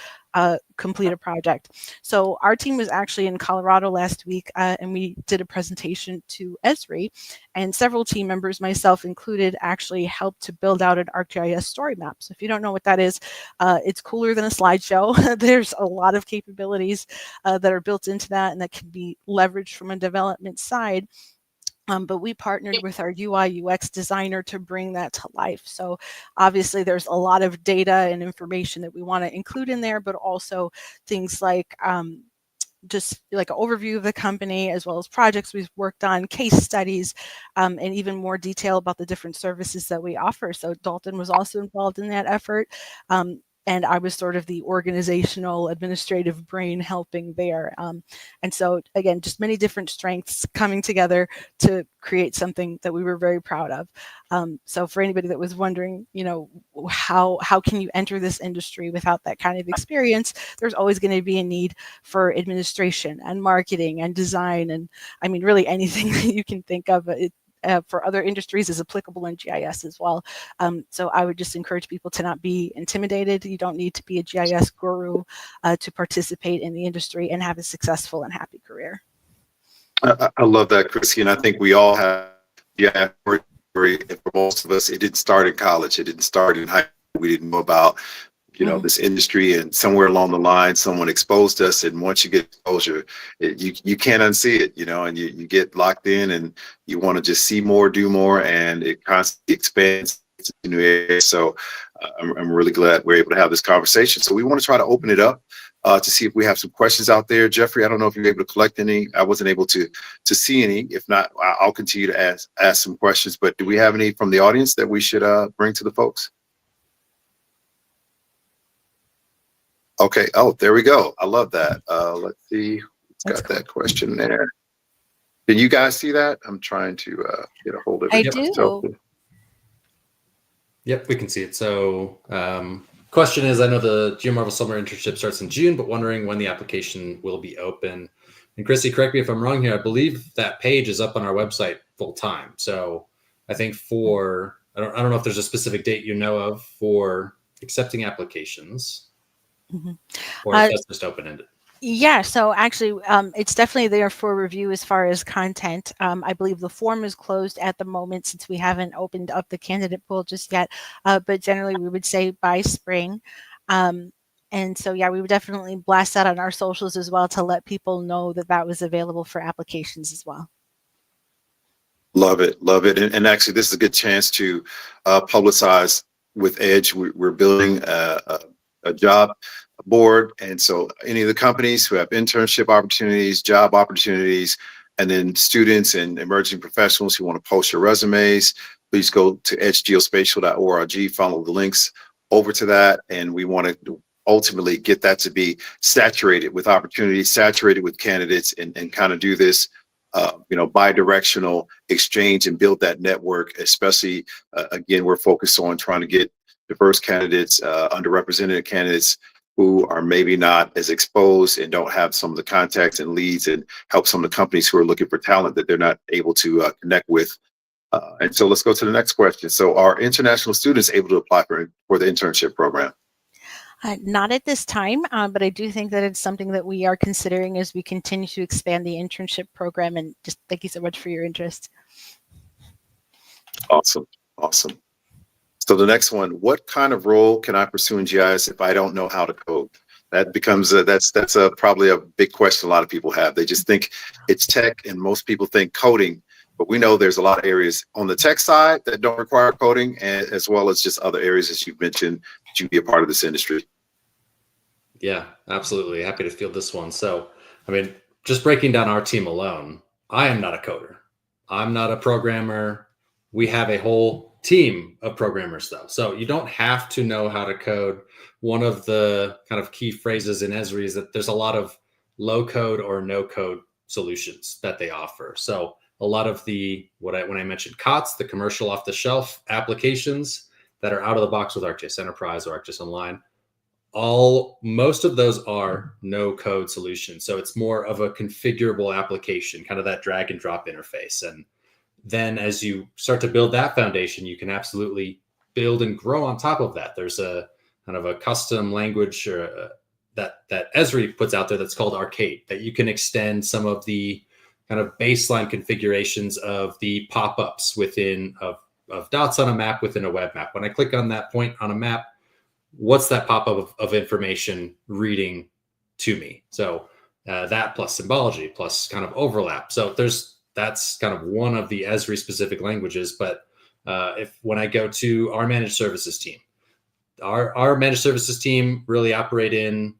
complete a project. So our team was actually in Colorado last week, and we did a presentation to Esri, and several team members, myself included, actually helped to build out an ArcGIS story map. So if you don't know what that is, it's cooler than a slideshow. There's a lot of capabilities that are built into that and that can be leveraged from a development side. But we partnered with our UI UX designer to bring that to life. So obviously there's a lot of data and information that we want to include in there, but also things like just like an overview of the company, as well as projects we've worked on, case studies, and even more detail about the different services that we offer. So Dalton was also involved in that effort. And I was sort of the organizational administrative brain helping there. And so again, just many different strengths coming together to create something that we were very proud of. So for anybody that was wondering, how can you enter this industry without that kind of experience, there's always going to be a need for administration and marketing and design. And I mean, really anything that you can think of. For other industries is applicable in GIS as well. So I would just encourage people to not be intimidated. You don't need to be a GIS guru to participate in the industry and have a successful and happy career. I love that, Chrissy, and I think we all have, for most of us, it didn't start in college. It didn't start in high school. We didn't know about this industry, and somewhere along the line, someone exposed us. And once you get exposure, you can't unsee it, and you get locked in, and you want to just see more, do more, and it constantly expands to new areas. So I'm really glad we're able to have this conversation. So we want to try to open it up to see if we have some questions out there. Jeffrey, I don't know if you're able to collect any. I wasn't able to see any. If not, I'll continue to ask some questions. But do we have any from the audience that we should bring to the folks? Okay. Oh, there we go. I love that. Let's see. It's got that question there. Can you guys see that? I'm trying to get a hold of it. I do. Yep, we can see it. So question is, I know the GeoMarvel summer internship starts in June, but wondering when the application will be open. And Chrissy, correct me if I'm wrong here. I believe that page is up on our website full time. So I think I don't know if there's a specific date you know of for accepting applications, Mhm. or if that's just open ended. Yeah, so actually, it's definitely there for review as far as content. I believe the form is closed at the moment since we haven't opened up the candidate pool just yet. But generally, we would say by spring. And so, yeah, we would definitely blast that on our socials as well to let people know that that was available for applications as well. Love it, love it. And actually, this is a good chance to publicize with Edge. We're building a job board. And so any of the companies who have internship opportunities, job opportunities, and then students and emerging professionals who want to post your resumes, please go to edgegeospatial.org, follow the links over to that. And we want to ultimately get that to be saturated with opportunities, saturated with candidates, and kind of do this bi-directional exchange and build that network. Especially, again, we're focused on trying to get diverse candidates, underrepresented candidates who are maybe not as exposed and don't have some of the contacts and leads, and help some of the companies who are looking for talent that they're not able to connect with. And so let's go to the next question. So are international students able to apply for the internship program? Not at this time, but I do think that it's something that we are considering as we continue to expand the internship program. And just thank you so much for your interest. Awesome. Awesome. So the next one, what kind of role can I pursue in GIS if I don't know how to code? That becomes that's probably a big question a lot of people have. They just think it's tech, and most people think coding, but we know there's a lot of areas on the tech side that don't require coding, and as well as just other areas, as you've mentioned, that you be a part of this industry. Yeah, absolutely. Happy to field this one. So, I mean, just breaking down our team alone, I am not a coder. I'm not a programmer. We have a whole team of programmers, though. So you don't have to know how to code. One of the kind of key phrases in Esri is that there's a lot of low code or no code solutions that they offer. So a lot of when I mentioned COTS, the commercial off the shelf applications that are out of the box with ArcGIS Enterprise or ArcGIS Online, most of those are no code solutions. So it's more of a configurable application, kind of that drag and drop interface. And then as you start to build that foundation, you can absolutely build and grow on top of that. There's a kind of a custom language that Esri puts out there that's called Arcade, that you can extend some of the kind of baseline configurations of the pop-ups of dots on a map within a web map. When I click on that point on a map, what's that pop-up of information reading to me? So that plus symbology plus kind of overlap. So that's kind of one of the Esri specific languages. But when I go to our managed services team, our managed services team really operate in,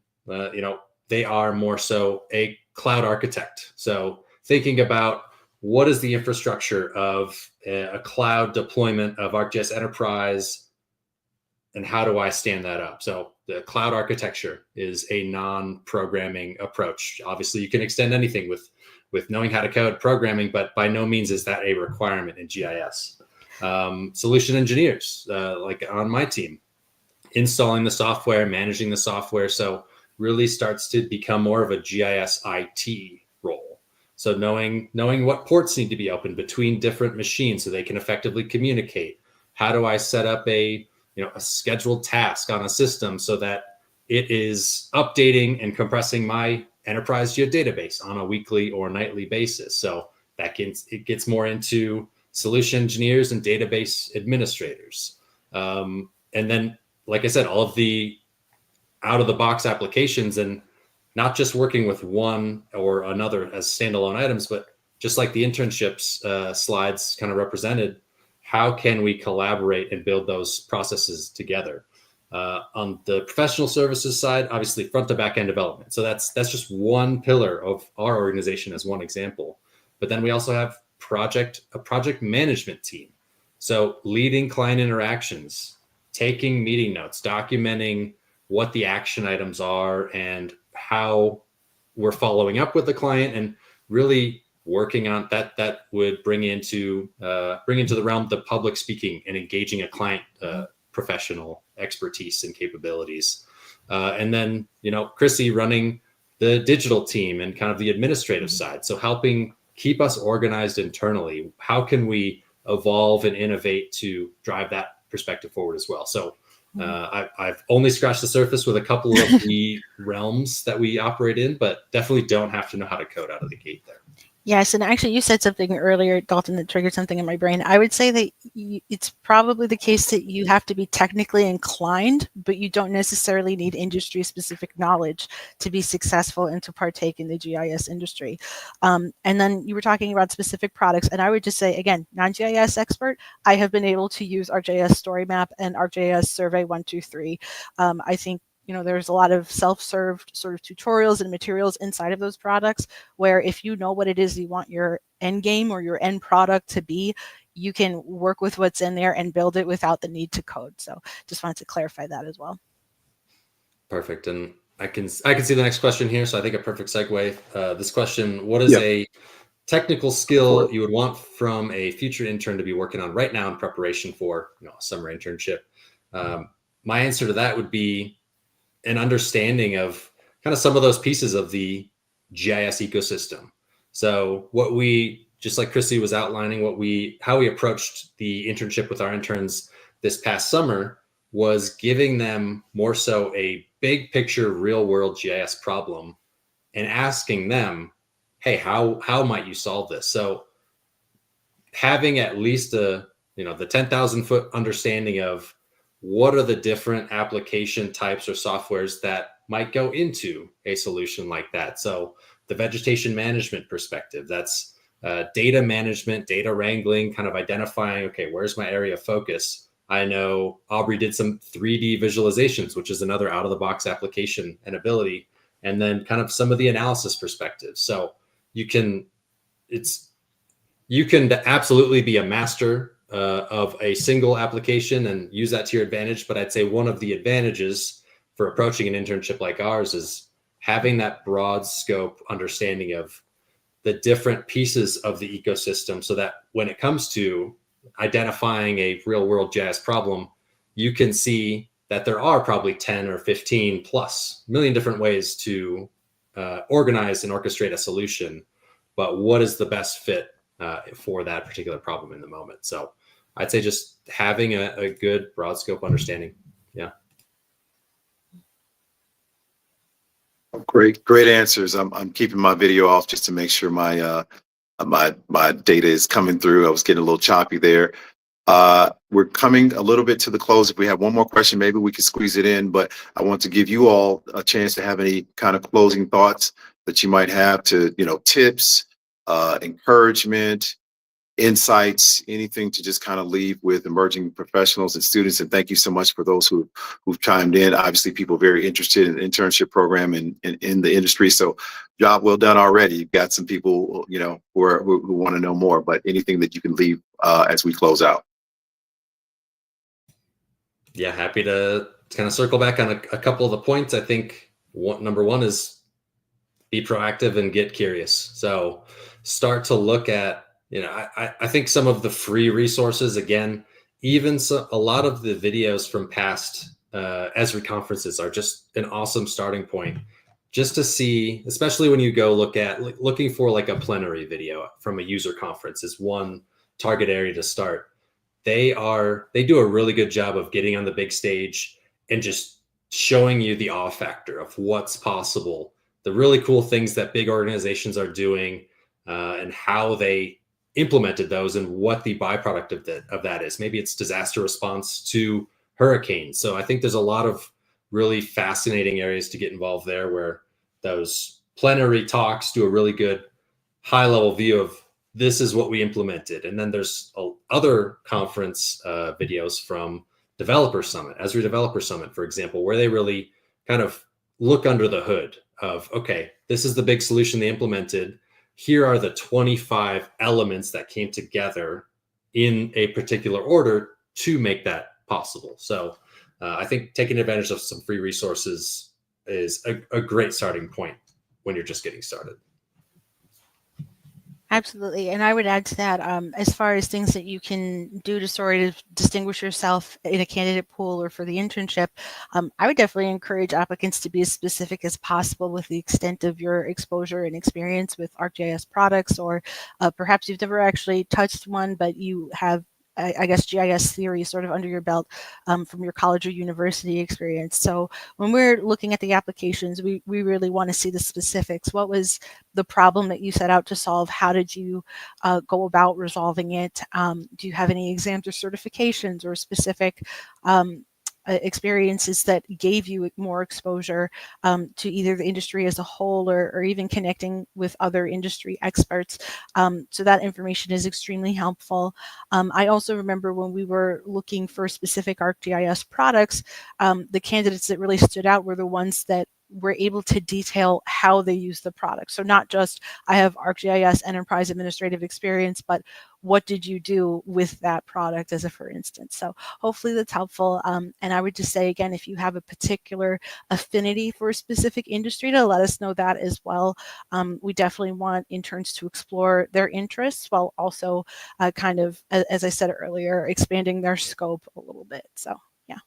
they are more so a cloud architect. So thinking about what is the infrastructure of a cloud deployment of ArcGIS Enterprise, and how do I stand that up? So the cloud architecture is a non-programming approach. Obviously, you can extend anything with knowing how to code programming, but by no means is that a requirement in GIS. Solution engineers, like on my team, installing the software, managing the software. So really starts to become more of a GIS IT role. So knowing what ports need to be open between different machines so they can effectively communicate. How do I set up a scheduled task on a system so that it is updating and compressing my enterprise geodatabase on a weekly or nightly basis? So it gets more into solution engineers and database administrators. And then, like I said, all of the out of the box applications, and not just working with one or another as standalone items, but just like the internships slides kind of represented, how can we collaborate and build those processes together? On the professional services side, obviously front to back end development. So that's just one pillar of our organization as one example. But then we also have a project management team. So leading client interactions, taking meeting notes, documenting what the action items are and how we're following up with the client, and really working on that would bring into the realm the public speaking and engaging a client professional expertise and capabilities. And then, Chrissy running the digital team and kind of the administrative side. So helping keep us organized internally. How can we evolve and innovate to drive that perspective forward as well? So I've only scratched the surface with a couple of the realms that we operate in, but definitely don't have to know how to code out of the gate there. Yes, and actually you said something earlier, Dalton, that triggered something in my brain. I would say that it's probably the case that you have to be technically inclined, but you don't necessarily need industry-specific knowledge to be successful and to partake in the GIS industry. And then you were talking about specific products, and I would just say, again, non-GIS expert, I have been able to use ArcGIS Story Map and ArcGIS Survey 123. I think there's a lot of self-served sort of tutorials and materials inside of those products where if you know what it is you want your end game or your end product to be, you can work with what's in there and build it without the need to code. So just wanted to clarify that as well. Perfect. And I can see the next question here. So I think a perfect segue. This question, what is a technical skill you would want from a future intern to be working on right now in preparation for a summer internship? My answer to that would be an understanding of kind of some of those pieces of the GIS ecosystem. So what we, just like Chrissy was outlining, how we approached the internship with our interns this past summer was giving them more so a big picture, real world GIS problem and asking them, hey, how might you solve this? So having at least the 10,000 foot understanding of what are the different application types or softwares that might go into a solution like that. So the vegetation management perspective, that's data management, data wrangling, kind of identifying, okay, where's my area of focus? I know Aubrey did some 3D visualizations, which is another out of the box application and ability. And then kind of some of the analysis perspectives. So you can absolutely be a master of a single application and use that to your advantage. But I'd say one of the advantages for approaching an internship like ours is having that broad scope understanding of the different pieces of the ecosystem so that when it comes to identifying a real world GIS problem, you can see that there are probably 10 or 15 plus million different ways to organize and orchestrate a solution. But what is the best fit for that particular problem in the moment? So I'd say just having a good broad scope understanding. Yeah. Great answers. I'm keeping my video off just to make sure my data is coming through. I was getting a little choppy there. We're coming a little bit to the close. If we have one more question, maybe we could squeeze it in, but I want to give you all a chance to have any kind of closing thoughts that you might have to, tips, encouragement, insights, anything to just kind of leave with emerging professionals and students. And thank you so much for those who've chimed in. Obviously, people very interested in the internship program and in the industry. So job well done already. You've got some people, who want to know more, but anything that you can leave as we close out. Yeah, happy to kind of circle back on a couple of the points. I think number one is be proactive and get curious. So start to look at, I think some of the free resources, again, even a lot of the videos from past Esri conferences are just an awesome starting point just to see, especially when you go looking for like a plenary video from a user conference is one target area to start. They do a really good job of getting on the big stage and just showing you the awe factor of what's possible, the really cool things that big organizations are doing, and how they implemented those and what the byproduct of that is. Maybe it's disaster response to hurricanes. So I think there's a lot of really fascinating areas to get involved there where those plenary talks do a really good high level view of this is what we implemented. And then there's other conference videos from Developer Summit, Esri Developer Summit, for example, where they really kind of look under the hood of, okay, this is the big solution they implemented. Here are the 25 elements that came together in a particular order to make that possible. So I think taking advantage of some free resources is a great starting point when you're just getting started. Absolutely. And I would add to that, as far as things that you can do to sort of distinguish yourself in a candidate pool or for the internship, I would definitely encourage applicants to be as specific as possible with the extent of your exposure and experience with ArcGIS products, or perhaps you've never actually touched one, but you have I guess GIS theory sort of under your belt from your college or university experience. So when we're looking at the applications, we really want to see the specifics. What was the problem that you set out to solve? How did you go about resolving it? Do you have any exams or certifications or specific experiences that gave you more exposure to either the industry as a whole, or even connecting with other industry experts? So that information is extremely helpful. I also remember when we were looking for specific ArcGIS products, the candidates that really stood out were the ones that were able to detail how they use the product. So not just, I have ArcGIS enterprise administrative experience, but what did you do with that product as a for instance? So hopefully that's helpful. And I would just say, again, if you have a particular affinity for a specific industry, to let us know that as well. We definitely want interns to explore their interests while also kind of, as I said earlier, expanding their scope a little bit. So yeah.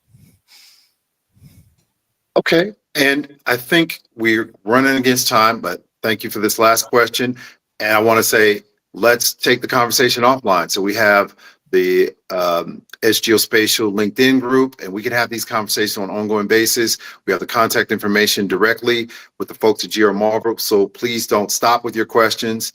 Okay, and I think we're running against time, but thank you for this last question. And I want to say, let's take the conversation offline. So we have the Edge Geospatial LinkedIn group, and we can have these conversations on an ongoing basis. We have the contact information directly with the folks at GeoMarvel. So please don't stop with your questions.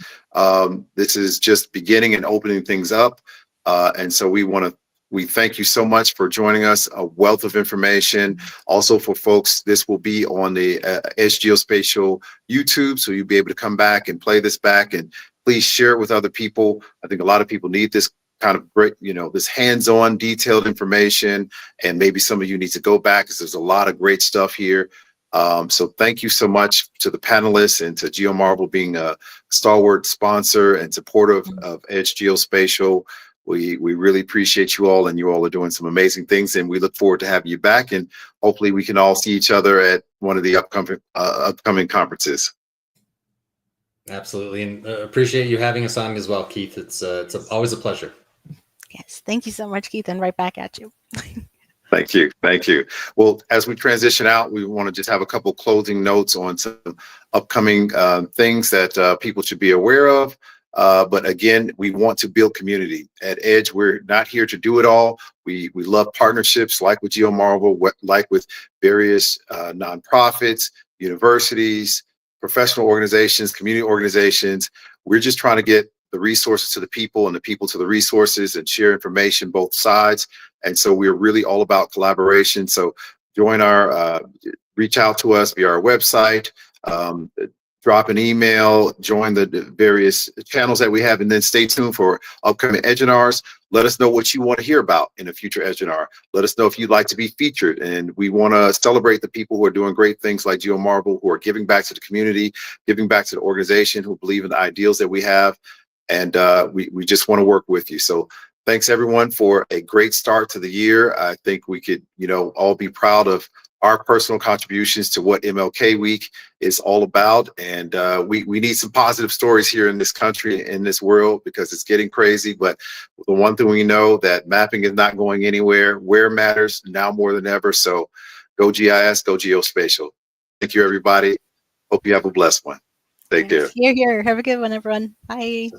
This is just beginning and opening things up. And so we thank you so much for joining us. A wealth of information. Also for folks, this will be on the Edge Geospatial YouTube, so you'll be able to come back and play this back, and please share it with other people. I think a lot of people need this kind of great, this hands-on detailed information, and maybe some of you need to go back because there's a lot of great stuff here. So thank you so much to the panelists and to GeoMarvel being a stalwart sponsor and supportive of Edge Geospatial. We really appreciate you all, and you all are doing some amazing things, and we look forward to having you back, and hopefully we can all see each other at one of the upcoming conferences. Absolutely, and appreciate you having us on as well, Keith. It's always a pleasure. Yes, thank you so much, Keith, and right back at you. Thank you. Thank you. Well, as we transition out, we want to just have a couple closing notes on some upcoming things that people should be aware of. But again, we want to build community. At Edge, we're not here to do it all. We love partnerships like with GeoMarvel, like with various nonprofits, universities, professional organizations, community organizations. We're just trying to get the resources to the people and the people to the resources and share information both sides. And so we're really all about collaboration. So join reach out to us via our website, drop an email, join the various channels that we have, and then stay tuned for upcoming Edginars. Let us know what you want to hear about in a future Edginar. Let us know if you'd like to be featured. And we want to celebrate the people who are doing great things like GeoMarvel, who are giving back to the community, giving back to the organization, who believe in the ideals that we have. And we just want to work with you. So thanks everyone for a great start to the year. I think we could, all be proud of our personal contributions to what MLK Week is all about. And we need some positive stories here in this country, in this world, because it's getting crazy. But the one thing we know, that mapping is not going anywhere. Where matters now more than ever. So go GIS, go Geospatial. Thank you, everybody. Hope you have a blessed one. Take care. Here. Have a good one, everyone. Bye.